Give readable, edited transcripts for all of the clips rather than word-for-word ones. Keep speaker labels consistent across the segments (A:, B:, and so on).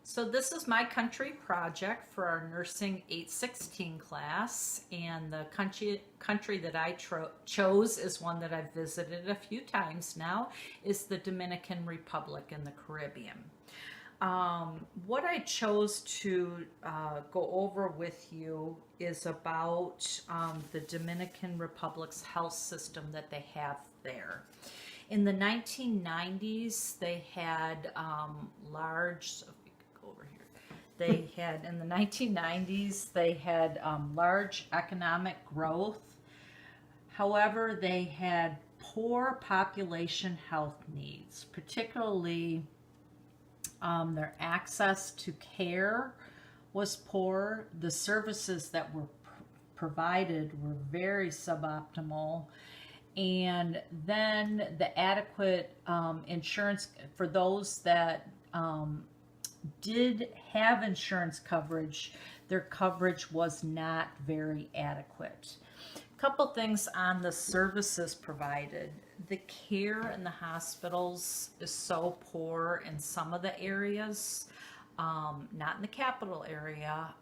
A: So this is my country project for our nursing 816 class, and the country that I chose is one that I've visited a few times now, is the Dominican Republic in the Caribbean. What I chose to go over with you is about the Dominican Republic's health system that they have there. In the 1990s, they had large, over here. They had, in the 1990s, they had large economic growth. However, they had poor population health needs, particularly their access to care was poor. The services that were provided were very suboptimal. And then the adequate insurance for those that did have insurance coverage, their coverage was not very adequate. A couple things on the services provided. The care in the hospitals is so poor in some of the areas, not in the capital area.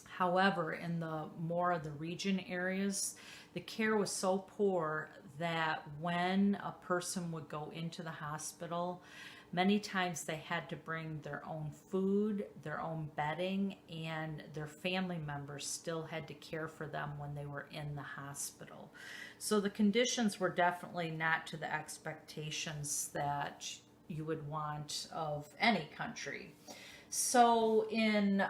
A: However, in the more of the region areas, the care was so poor that when a person would go into the hospital, many times they had to bring their own food, their own bedding, and their family members still had to care for them when they were in the hospital. So the conditions were definitely not to the expectations that you would want of any country. So in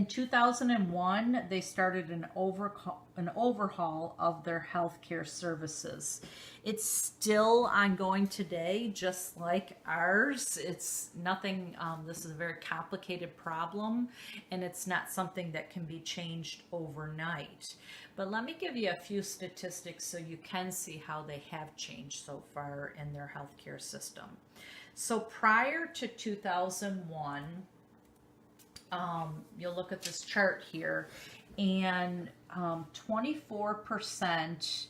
A: 2001, they started an overhaul of their healthcare services. It's still ongoing today, just like ours. It's nothing, this is a very complicated problem, and it's not something that can be changed overnight. But let me give you a few statistics so you can see how they have changed so far in their healthcare system. So prior to 2001, you'll look at this chart here, and 24%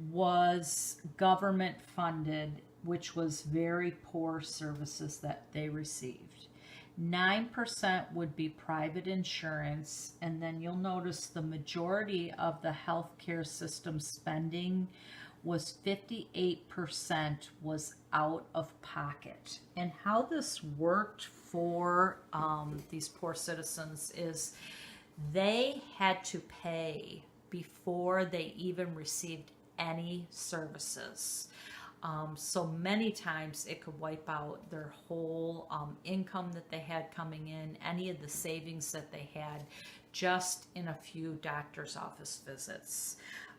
A: was government funded, which was very poor services that they received. 9% would be private insurance, and then you'll notice the majority of the healthcare system spending was 58% was out of pocket. And how this worked for these poor citizens is they had to pay before they even received any services. So many times it could wipe out their whole income that they had coming in, any of the savings that they had, just in a few doctor's office visits.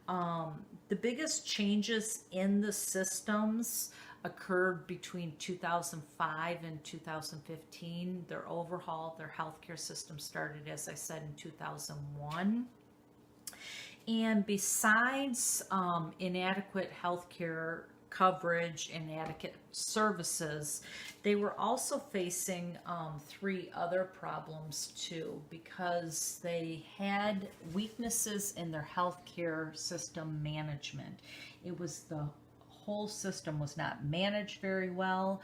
A: The biggest changes in the systems occurred between 2005 and 2015. Their overhaul, their healthcare system started, as I said, in 2001. And besides inadequate healthcare coverage, inadequate services, they were also facing three other problems too, because they had weaknesses in their healthcare system management. It was the whole system was not managed very well,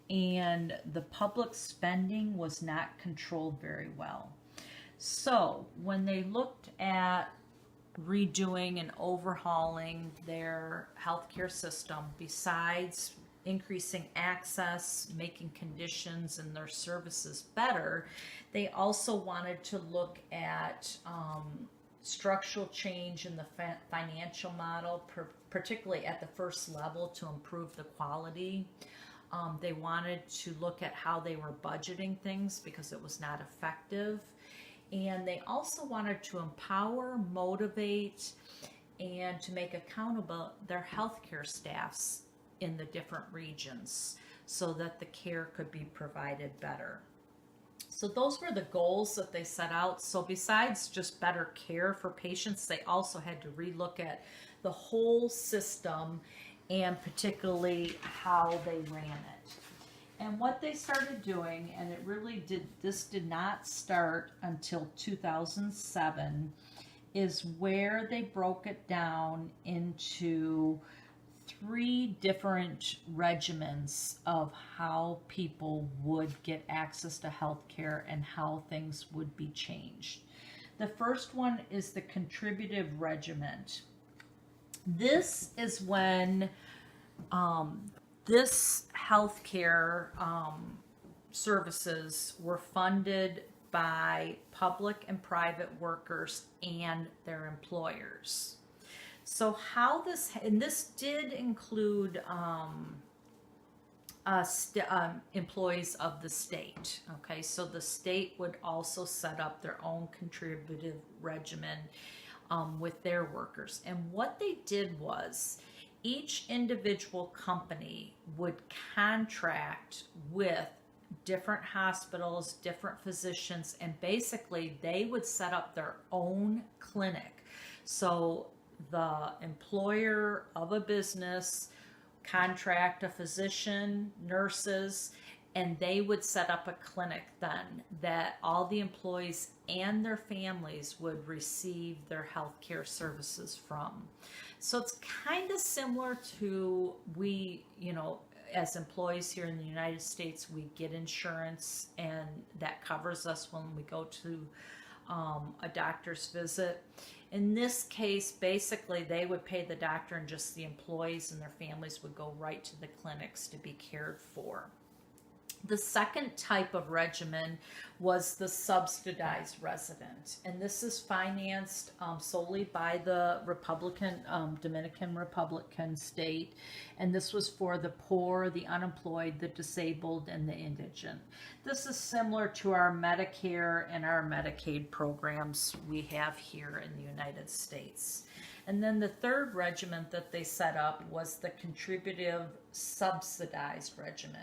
A: and the public spending was not controlled very well. So when they looked at redoing and overhauling their healthcare system, besides increasing access, making conditions and their services better, they also wanted to look at structural change in the financial model, particularly at the first level, to improve the quality. They wanted to look at how they were budgeting things because it was not effective. And they also wanted to empower, motivate, and to make accountable their healthcare staffs in the different regions so that the care could be provided better. So those were the goals that they set out. So besides just better care for patients, they also had to relook at the whole system and particularly how they ran it. And what they started doing, and this did not start until 2007, is where they broke it down into three different regimens of how people would get access to health care and how things would be changed. The first one is the contributive regimen. This is when this healthcare services were funded by public and private workers and their employers. So how this, and this did include employees of the state. Okay, so the state would also set up their own contributive regimen with their workers. And what they did was each individual company would contract with different hospitals, different physicians, and basically they would set up their own clinic. So the employer of a business contract a physician, nurses, and they would set up a clinic then that all the employees and their families would receive their health care services from. So it's kind of similar to as employees here in the United States, we get insurance and that covers us when we go to a doctor's visit. In this case, basically, they would pay the doctor and just the employees and their families would go right to the clinics to be cared for. The second type of regimen was the subsidized resident, and this is financed solely by the Dominican Republican state, and this was for the poor, the unemployed, the disabled, and the indigent. This is similar to our Medicare and our Medicaid programs we have here in the United States. And then the third regimen that they set up was the contributive subsidized regimen.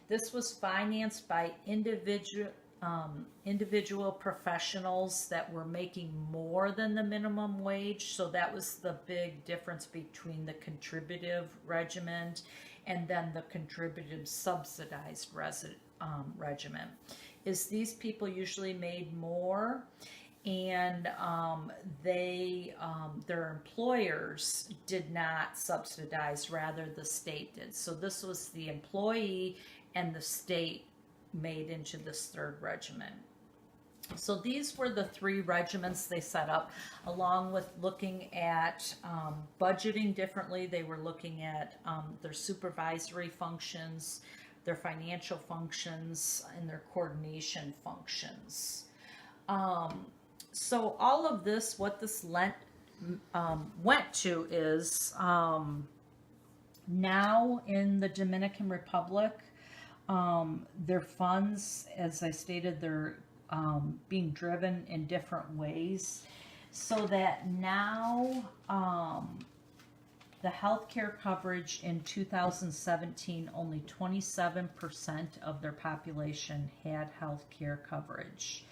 A: This was financed by individual professionals that were making more than the minimum wage. So that was the big difference between the contributive regimen and then the contributive subsidized regimen. Is these people usually made more, and their employers did not subsidize, rather the state did. So this was the employee and the state made into this third regimen. So these were the three regimens they set up, along with looking at budgeting differently. They were looking at their supervisory functions, their financial functions, and their coordination functions. So all of this, what this went to is now in the Dominican Republic, their funds, as I stated, they're being driven in different ways, so that now the healthcare coverage in 2017, only 27% of their population had healthcare coverage.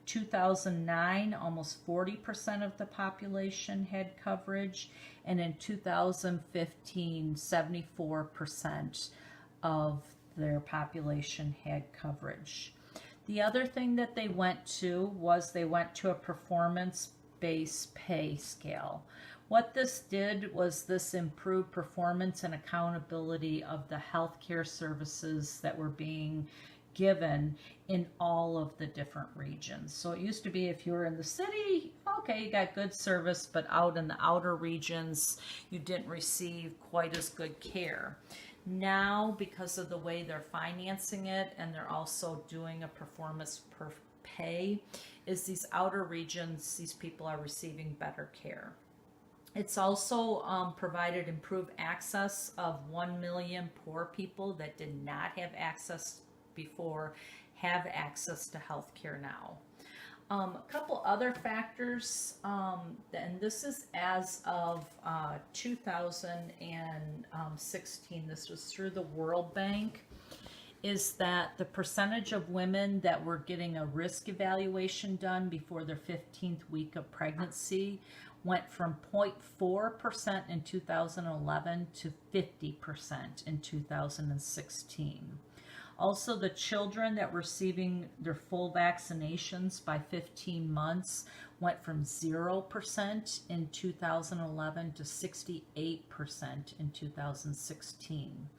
A: 2009, almost 40% of the population had coverage, and in 2015, 74% of their population had coverage. The other thing that they went to was they went to a performance-based pay scale. What this did was this improved performance and accountability of the healthcare services that were being given in all of the different regions. So it used to be if you were in the city, okay, you got good service, but out in the outer regions, you didn't receive quite as good care. Now, because of the way they're financing it, and they're also doing a performance per pay, is these outer regions, these people are receiving better care. It's also provided improved access of 1 million poor people that did not have access before, have access to health care now. A couple other factors, and this is as of 2016, this was through the World Bank, is that the percentage of women that were getting a risk evaluation done before their 15th week of pregnancy went from 0.4% in 2011 to 50% in 2016. Also, the children that were receiving their full vaccinations by 15 months went from 0% in 2011 to 68% in 2016.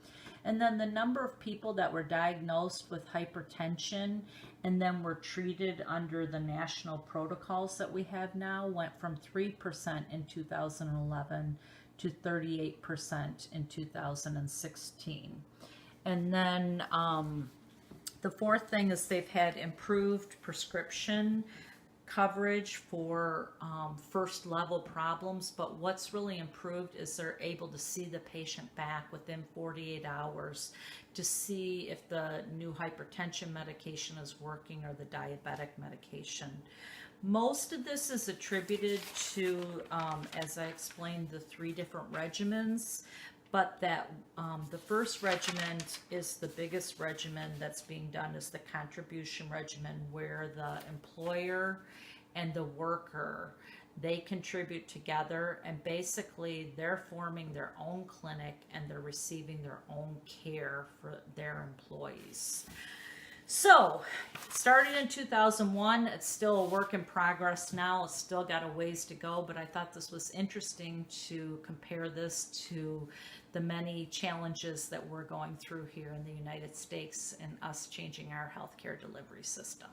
A: And then the number of people that were diagnosed with hypertension and then were treated under the national protocols that we have now went from 3% in 2011 to 38% in 2016. And then the fourth thing is they've had improved prescription coverage for first level problems, but what's really improved is they're able to see the patient back within 48 hours to see if the new hypertension medication is working or the diabetic medication. Most of this is attributed to, as I explained, the 3 different regimens, but that the first regimen is the biggest regimen that's being done, is the contribution regimen, where the employer and the worker, they contribute together, and basically they're forming their own clinic and they're receiving their own care for their employees. So, it started in 2001. It's still a work in progress now. It's still got a ways to go, but I thought this was interesting to compare this to the many challenges that we're going through here in the United States and us changing our healthcare delivery system.